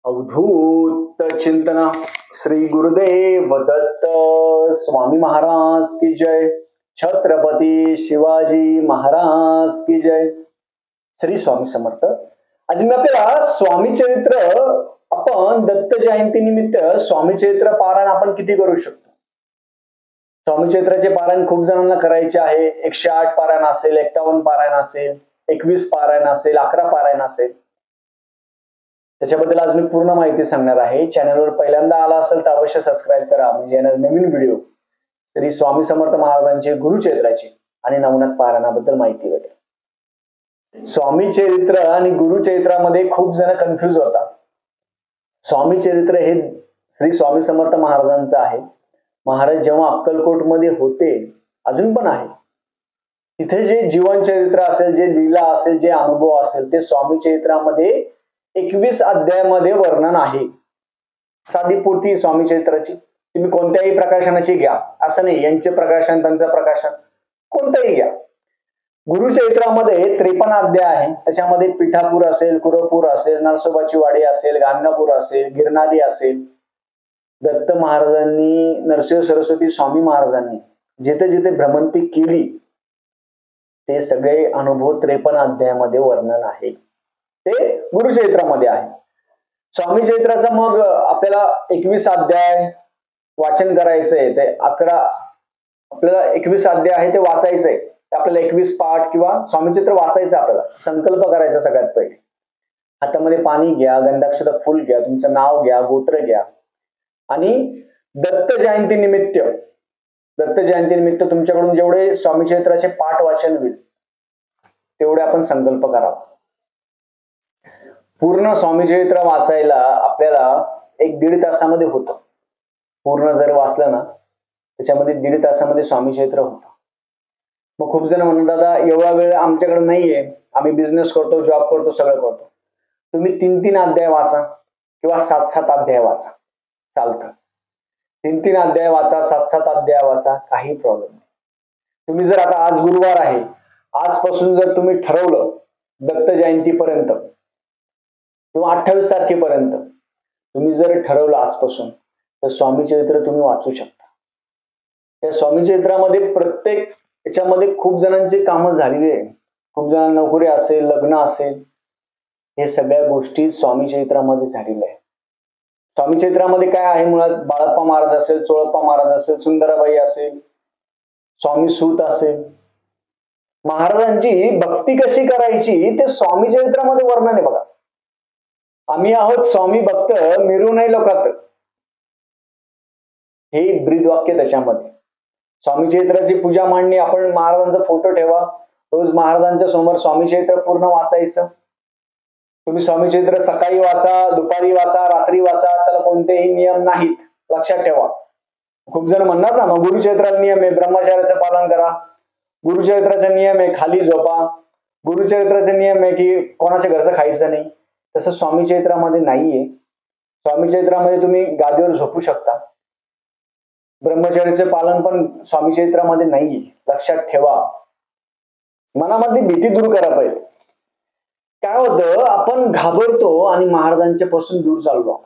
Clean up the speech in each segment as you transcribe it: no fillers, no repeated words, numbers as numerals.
अवधूत चिंतन श्री गुरुदेव दत्त स्वामी महाराज की जय। छत्रपती शिवाजी महाराज की जय। श्री स्वामी समर्थ। आज मी आपल्याला स्वामी चरित्र आपण दत्त जयंती निमित्त स्वामी चरित्र पारायण आपण किती करू शकतो। स्वामी चरित्राचे पारायण खूप जणांना करायचे आहे। 108 पारायण असेल, 51 पारायण असेल, 21 पारायण असेल, 11 पारायण असेल। त्याच्याबद्दल आज मी पूर्ण माहिती सांगणार आहे। चॅनलवर पहिल्यांदा आला असेल तर अवश्य सबस्क्राईब करा, म्हणजे येणारे नवीन व्हिडिओ श्री स्वामी समर्थ महाराजांचे गुरुचरित्राची आणि नवनाथ पारायणाबद्दल माहिती भेटेल। स्वामी चरित्र आणि गुरुचरित्रामध्ये खूप जण कन्फ्युज होतात। स्वामी चरित्र हे श्री स्वामी समर्थ महाराजांचं आहे। महाराज जेव्हा अक्कलकोट मध्ये होते, अजून पण आहे, तिथे जे जीवन चरित्र असेल, जे लीला असेल, जे अनुभव असेल, ते स्वामी चरित्रामध्ये 21 अध्यायामध्ये वर्णन आहे। साधी पोथी स्वामी चरित्राची, तुम्ही कोणत्याही प्रकाशनाची घ्या, असं नाही यांचे प्रकाशन त्यांचं प्रकाशन कोणतंही घ्या। गुरुचरित्रामध्ये 53 अध्याय आहे। त्याच्यामध्ये पिठापूर असेल, कुरपूर असेल, नरसोबाची वाडी असेल, गाणगापूर असेल, गिरनारी असेल। दत्त महाराजांनी, नरसिंह सरस्वती स्वामी महाराजांनी जिथे जिथे भ्रमंती केली ते सगळे अनुभव 53 अध्यायामध्ये वर्णन आहे। ते गुरुचरित्रामध्ये आहे। स्वामी चरित्राचा मग आपल्याला 21 अध्याय वाचन करायचंय, ते 11 आपल्याला 21 अध्याय आहे ते वाचायचंय। आपल्याला 21 पाठ किंवा स्वामी चरित्र वाचायचं, आपल्याला संकल्प करायचा। सगळ्यात पहिले हातामध्ये पाणी घ्या, गंधाक्षत फुल घ्या, तुमचं नाव घ्या, गोत्र घ्या आणि दत्त जयंती निमित्त तुमच्याकडून जेवढे स्वामी चरित्राचे पाठ वाचन होईल तेवढे आपण संकल्प करावा। पूर्ण स्वामी चरित्र वाचायला आपल्याला 1-1.5 तासामध्ये होतं। पूर्ण जर वाचलं ना त्याच्यामध्ये 1.5 तासामध्ये स्वामी चरित्र होतं। मग खूप जण म्हणतात, दादा एवढा वेळ आमच्याकडे नाहीये, आम्ही बिझनेस करतो, जॉब करतो, सगळं करतो। तुम्ही 3-3 अध्याय वाचा किंवा 7-7 अध्याय वाचा, चालतं। 3-3 अध्याय वाचा, 7-7 अध्याय वाचा, काही प्रॉब्लेम नाही। तुम्ही जर आता आज गुरुवार आहे, आजपासून जर तुम्ही ठरवलं दत्त जयंतीपर्यंत किंवा 28 तारखेपर्यंत तुम्ही जर ठरवलं आजपासून, तर स्वामी चरित्र तुम्ही वाचू शकता। त्या स्वामी चरित्रामध्ये प्रत्येक याच्यामध्ये खूप जणांची कामं झालेली आहे। खूप जणांना नोकरी असेल, लग्न असेल, हे सगळ्या गोष्टी स्वामी चरित्रामध्ये झालेल्या आहे। स्वामी चरित्रामध्ये काय आहे, मुळात बाळप्पा महाराज असेल, चोळप्पा महाराज असेल, सुंदराबाई असेल, स्वामी सूत असेल, महाराजांची भक्ती कशी करायची ते स्वामी चरित्रामध्ये वर्णन आहे बघा। आम्ही आहोत स्वामी भक्त, मिरू नाही लोकात, हे ब्रीद वाक्य त्याच्यामध्ये। स्वामी चरित्राची पूजा मांडणी, आपण महाराजांचा फोटो ठेवा, रोज महाराजांच्या समोर स्वामी चरित्र पूर्ण वाचायचं। तुम्ही स्वामी चरित्र सकाळी वाचा, दुपारी वाचा, रात्री वाचा, त्याला कोणतेही नियम नाहीत, लक्षात ठेवा। खूप जण म्हणणार ना, मग गुरुचरित्राचा नियम आहे ब्रह्मचार्याचं पालन करा, गुरुचरित्राचा नियम आहे खाली झोपा, गुरुचरित्राचा नियम आहे की कोणाच्या घरचं खायचं नाही। तसं स्वामी चरित्रामध्ये नाहीये। स्वामी चरित्रामध्ये तुम्ही गादीवर झोपू शकता। ब्रह्मचर्याचे पालन पण स्वामी चरित्रामध्ये नाहीये, लक्षात ठेवा। मनामध्ये भीती दूर करा पहिले। काय होतं, आपण घाबरतो आणि महाराजांच्या पासून दूर चाललो।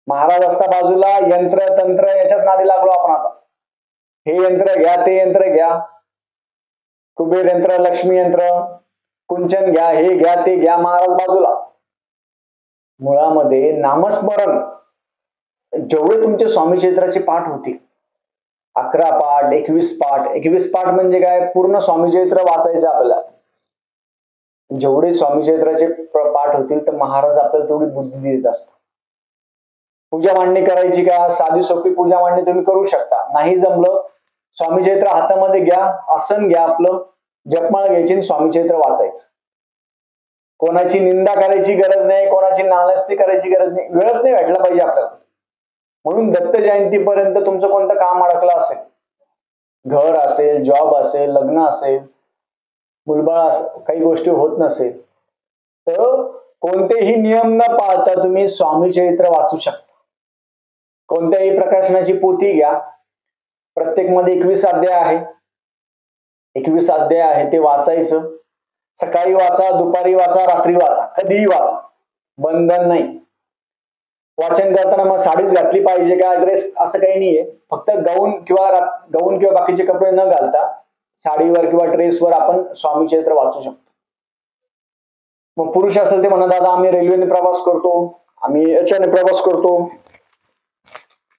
महाराज असता बाजूला, यंत्र तंत्र याच्यात नादी लागलो आपण। आता हे यंत्र घ्या, ते यंत्र घ्या, कुबेर यंत्र, लक्ष्मी यंत्र, कुंचन घ्या, हे घ्या, ते घ्या, महाराज बाजूला। मुळामध्ये नामस्मरण जेवढे तुमचे स्वामी चरित्राचे पाठ होतील, 11 पाठ, 21 पाठ, 21 पाठ म्हणजे काय, पूर्ण स्वामी चरित्र वाचायचं आपल्याला। जेवढे स्वामी चरित्राचे पाठ होतील तर महाराज आपल्याला तेवढी बुद्धी देत असतात। पूजा मांडणी करायची का, साधी सोपी पूजा मांडणी तुम्ही करू शकता। नाही जमलं, स्वामी चरित्र हातामध्ये घ्या, आसन घ्या, आपलं जपमाळ घ्यायची, स्वामी चरित्र वाचायचं। कोणाची निंदा करायची गरज नाही, कोणाची नालस्ती करायची गरज नाही, वेळच नाही भेटला पाहिजे आपल्याला। म्हणून दत्त जयंतीपर्यंत तुमचं कोणतं काम अडकलं असेल, घर असेल, जॉब असेल, लग्न असेल, मुलबाळ असेल, काही गोष्टी होत नसेल, तर कोणतेही नियम न पाळता तुम्ही स्वामी चरित्र वाचू शकता। कोणत्याही प्रकाशनाची पोथी घ्या, प्रत्येक मध्ये 21 अध्याय आहे, 21 अध्याय आहे ते वाचायचं। सकाळी वाचा, दुपारी वाचा, रात्री वाचा, कधीही वाचा, बंधन नाही। वाचन करताना मग साडीच घातली पाहिजे का, ड्रेस, असं काही नाहीये. फक्त गाऊन किंवा बाकीचे कपडे न घालता साडीवर किंवा ड्रेसवर आपण स्वामी चरित्र वाचू शकतो. मग पुरुष असेल ते म्हणत, दादा आम्ही रेल्वेने प्रवास करतो, आम्ही याच्याने प्रवास करतो,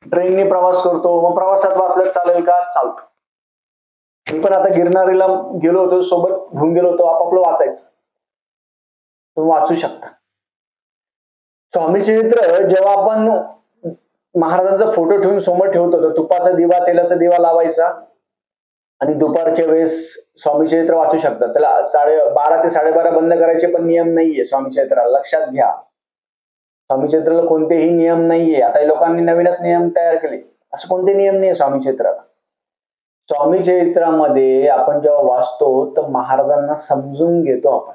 ट्रेनने प्रवास करतो, मग प्रवासात वाचलं चालेल का? चालतं. मी पण आता गिरनारीला गेलो होतो, सोबत घेऊन गेलो होतो, आपापलं वाचायचं. तुम्ही वाचू शकता. स्वामी चरित्र जेव्हा आपण महाराजांचा फोटो ठेवून समोर ठेवतो, तर तुपाचा दिवा, तेलाचा दिवा लावायचा आणि दुपारच्या वेळेस स्वामी चरित्र वाचू शकतात. त्याला 12 ते 12:30 बंद करायचे पण नियम नाहीये स्वामी चरित्राला, लक्षात घ्या. स्वामी चरित्राला कोणतेही नियम नाहीये. आता लोकांनी नवीनच नियम तयार केले, असं कोणते नियम नाहीये स्वामी चरित्राला. स्वामी चरित्रामध्ये आपण जेव्हा वाचतो तर महाराजांना समजून घेतो आपण.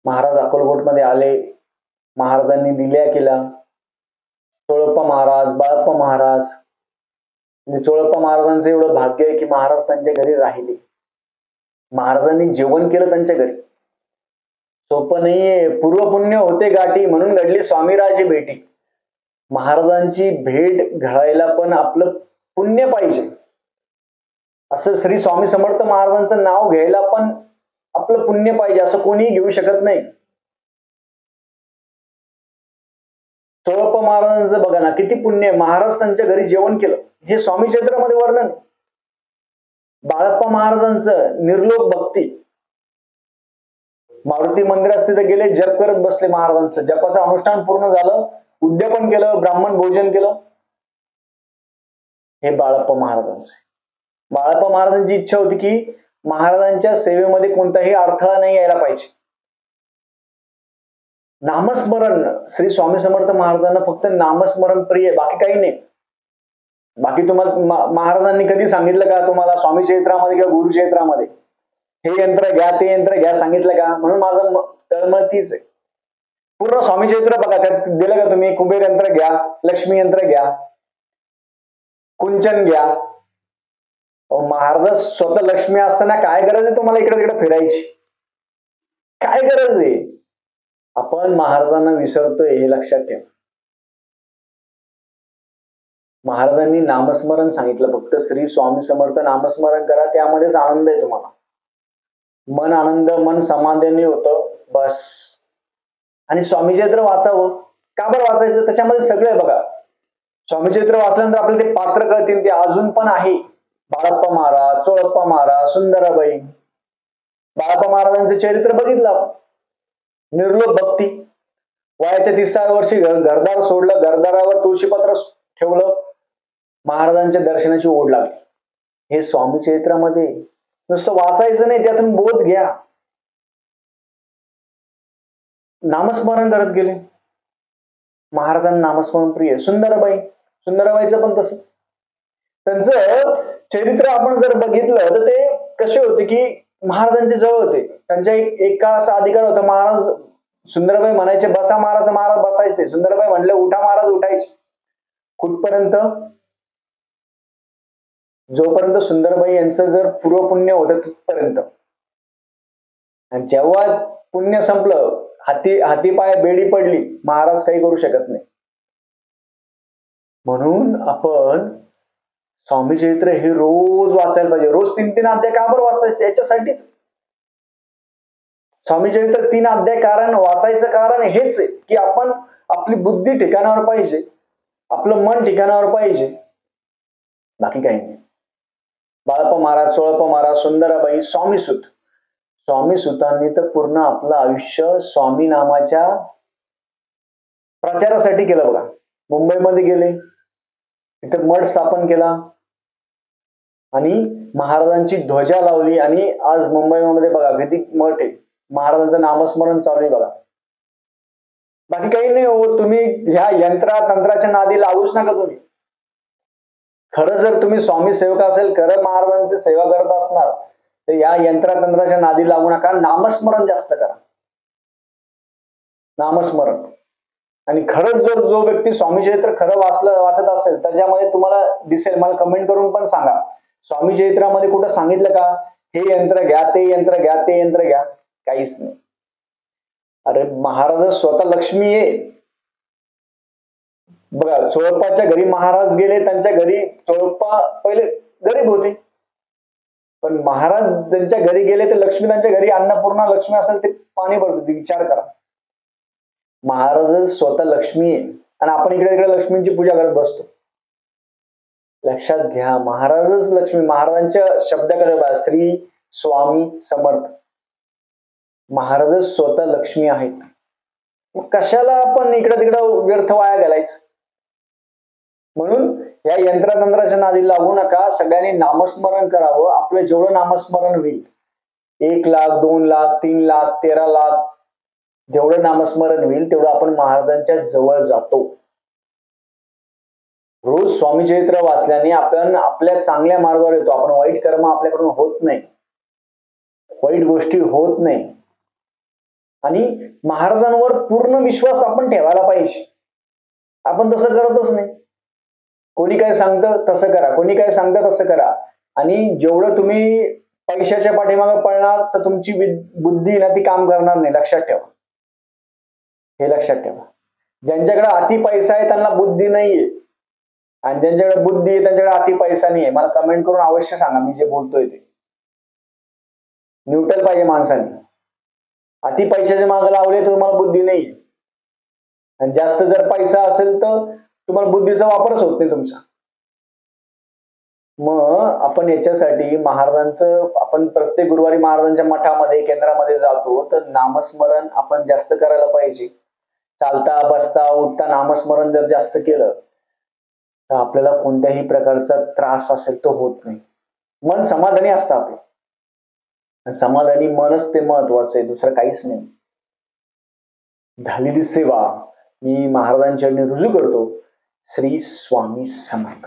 महाराज अक्कलकोटमध्ये आले, महाराजांनी दिल्या केला. चोळप्पा महाराज, बाळप्पा महाराज, म्हणजे चोळप्पा महाराजांचं एवढं भाग्य आहे की महाराज त्यांच्या घरी राहिले. महाराजांनी जेवण केलं त्यांच्या घरी. सोपं नाहीये. पूर्वपुण्य होते गाठी, म्हणून घडली स्वामीराजी भेटी. महाराजांची भेट घडायला पण आपलं पुण्य पाहिजे. असं श्री स्वामी समर्थ महाराजांचं नाव घ्यायला पण आपलं पुण्य पाहिजे, असं कोणीही घेऊ शकत नाही. चोळप्पा महाराजांचं बघा ना, किती पुण्य. महाराज त्यांच्या घरी जेवण केलं, हे स्वामी चरित्रामध्ये वर्णन. बाळप्पा महाराजांचं निर्लोक भक्ती. मारुती मंदिरात तिथे गेले, जप करत बसले. महाराजांचं जपाचं अनुष्ठान पूर्ण झालं, उद्यापन केलं, ब्राह्मण भोजन केलं. हे बाळप्पा महाराजांचं. बाळप्पा महाराजांची इच्छा होती की महाराजांच्या सेवेमध्ये कोणताही अडथळा नाही यायला पाहिजे. नामस्मरण, श्री स्वामी समर्थ महाराजांना फक्त नामस्मरण प्रिय, बाकी काही नाही. बाकी तुम्हाला महाराजांनी कधी सांगितलं का तुम्हाला स्वामी चरित्रामध्ये किंवा गुरुचरित्रामध्ये हे यंत्र घ्या, ते यंत्र घ्या, सांगितलं का? म्हणून माझं तळमळ तीच आहे. पूर्ण स्वामी चरित्र बघा, त्यात दिलं का तुम्ही कुबेर यंत्र घ्या, लक्ष्मी यंत्र घ्या, कुंचन घ्या. महाराज स्वतः लक्ष्मी असताना काय गरज आहे तुम्हाला इकडे तिकडे फिरायची? काय गरज आहे? आपण महाराजांना विसरतोय, हे लक्षात ठेवा. महाराजांनी नामस्मरण सांगितलं, फक्त श्री स्वामी समर्थ नामस्मरण करा, त्यामध्येच आनंद आहे तुम्हाला. मन आनंद, मन समाधानी होतं, बस. आणि स्वामी चरित्र वाचावं. का बरं वाचायचं? त्याच्यामध्ये सगळं आहे बघा. स्वामी चरित्र वाचल्यानंतर आपल्याला ते पात्र कळतील, ते अजून पण आहे. बाळप्पा महाराज, चोळप्पा महाराज, सुंदराबाई. बाळप्पा महाराजांचं चरित्र बघितलं. निर्लोभ भक्ती. वयाच्या 30व्या वर्षी घरदार सोडलं, घरदारावर तुळशीपत्र ठेवलं, महाराजांच्या दर्शनाची ओढ लागली. हे स्वामी चरित्रामध्ये नुसतं वाचायचं नाही, त्यातून बोध घ्या. नामस्मरण करत गेले. महाराजांना नामस्मरण प्रिय. सुंदराबाईचं पण तसं. त्यांचं चरित्र आपण जर बघितलं तर ते कसे होते की महाराजांच्या जवळ होते. त्यांच्या एक काळ असा अधिकार होता, महाराज सुंदराबाई म्हणायचे बसा महाराज, महाराज बसायचे. सुंदराबाई म्हणले उठा महाराज, उठायचे. कुठपर्यंत? जोपर्यंत सुंदरबाई यांचं जर पूर्वपुण्य होतं तिथपर्यंत. आणि जेव्हा पुण्य संपलं, हातीपाय बेडी पडली, महाराज काही करू शकत नाही. म्हणून आपण स्वामी चरित्र हे रोज वाचायला पाहिजे. रोज 3-3 अध्याय का बरं वाचायचे? याच्यासाठीच. स्वामी चरित्र 3 अध्याय वाचायचं कारण हेच आहे की आपण आपली बुद्धी ठिकाणावर पाहिजे, आपलं मन ठिकाणावर पाहिजे, बाकी काही नाही. बाळप्पा महाराज, चोळप्पा महाराज, सुंदराबाई, स्वामी सुतांनी तर पूर्ण आपलं आयुष्य स्वामी नामाच्या प्रचारासाठी केलं बघा. मुंबईमध्ये गेले, तिथे मठ स्थापन केला आणि महाराजांची ध्वजा लावली. आणि आज मुंबईमध्ये बघा किती मठ आहे, महाराजांचं नामस्मरण चालू आहे बघा. बाकी काही नाही हो. तुम्ही ह्या तंत्राच्या नादी लागूच नका. तुम्ही खरं जर तुम्ही स्वामी सेवक असेल, खरं महाराजांची सेवा करत असणार, तर या तंत्राच्या नादी लागू नका. नामस्मरण जास्त करा, नामस्मरण. आणि खरंच जर जो व्यक्ती स्वामी चरित्र खरं वाचत असेल, त्याच्यामध्ये तुम्हाला दिसेल, मला कमेंट करून पण सांगा, स्वामी चरित्रामध्ये कुठं सांगितलं का हे यंत्र घ्या, ते यंत्र घ्या, ते यंत्र घ्या? काहीच नाही. अरे महाराज स्वतः लक्ष्मी आहे. बघा, चोळप्पाच्या घरी महाराज गेले, त्यांच्या घरी चोळप्पा पहिले गरीब होते, पण महाराज त्यांच्या घरी गेले तर लक्ष्मी त्यांच्या घरी अन्नपूर्णा लक्ष्मी असेल ते पाणी भरतो. विचार करा, महाराज स्वतः लक्ष्मी आहे आणि आपण इकडे इकडे लक्ष्मींची पूजा करत बसतो. लक्षात घ्या, महाराजच लक्ष्मी. महाराजांच्या शब्दाकडे बघा, श्री स्वामी समर्थ. महाराजच स्वतः लक्ष्मी आहेत. मग कशाला आपण इकडं तिकडं व्यर्थ वाया घालायचं. म्हणून या यंत्रतंत्राच्या नादी लागू नका. सगळ्यांनी नामस्मरण करावं. आपलं जेवढं नामस्मरण होईल, 1 लाख 2 लाख 3 लाख 13 लाख जेवढं नामस्मरण होईल तेवढं आपण महाराजांच्या जवळ जातो. रोज स्वामी चरित्र वाचल्याने आपण आपल्या चांगल्या मार्गावर येतो. आपण वाईट कर्म आपल्याकडून होत नाही, वाईट गोष्टी होत नाही. आणि महाराजांवर पूर्ण विश्वास आपण ठेवायला पाहिजे. आपण तसं करतच नाही. कोणी काय सांगतं तसं करा, कोणी काय सांगतं तसं करा. आणि जेवढं तुम्ही पैशाच्या पाठीमागे पळणार तर तुमची बुद्धी ना ती काम करणार नाही. लक्षात ठेवा, हे लक्षात ठेवा. ज्यांच्याकडे अति पैसा आहे त्यांना बुद्धी नाहीये, आणि ज्यांच्याकडे बुद्धी आहे त्यांच्याकडे अति पैसा नाहीये. मला कमेंट करून अवश्य सांगा, मी जे बोलतोय ते न्यूट्रल पाहिजे माणसाने. अति पैशाचे मागे लावले तर तुम्हाला बुद्धी नाहीये, आणि जास्त जर पैसा असेल तर तुम्हाला बुद्धीचा वापरच होत नाही तुमचा. मग आपण याच्यासाठी महाराजांचं, आपण प्रत्येक गुरुवारी महाराजांच्या मठामध्ये केंद्रामध्ये जातो, तर नामस्मरण आपण जास्त करायला पाहिजे. चालता बसता उठता नामस्मरण जर जास्त केलं तर आपल्याला कोणत्याही प्रकारचा त्रास असेल तो होत नाही. मन समाधानी असतं आपलं. समाधानी मनच ते महत्वाचं आहे, दुसरं काहीच नाही. झालेली सेवा मी महाराजांच्या रुजू करतो. श्री स्वामी समर्थ.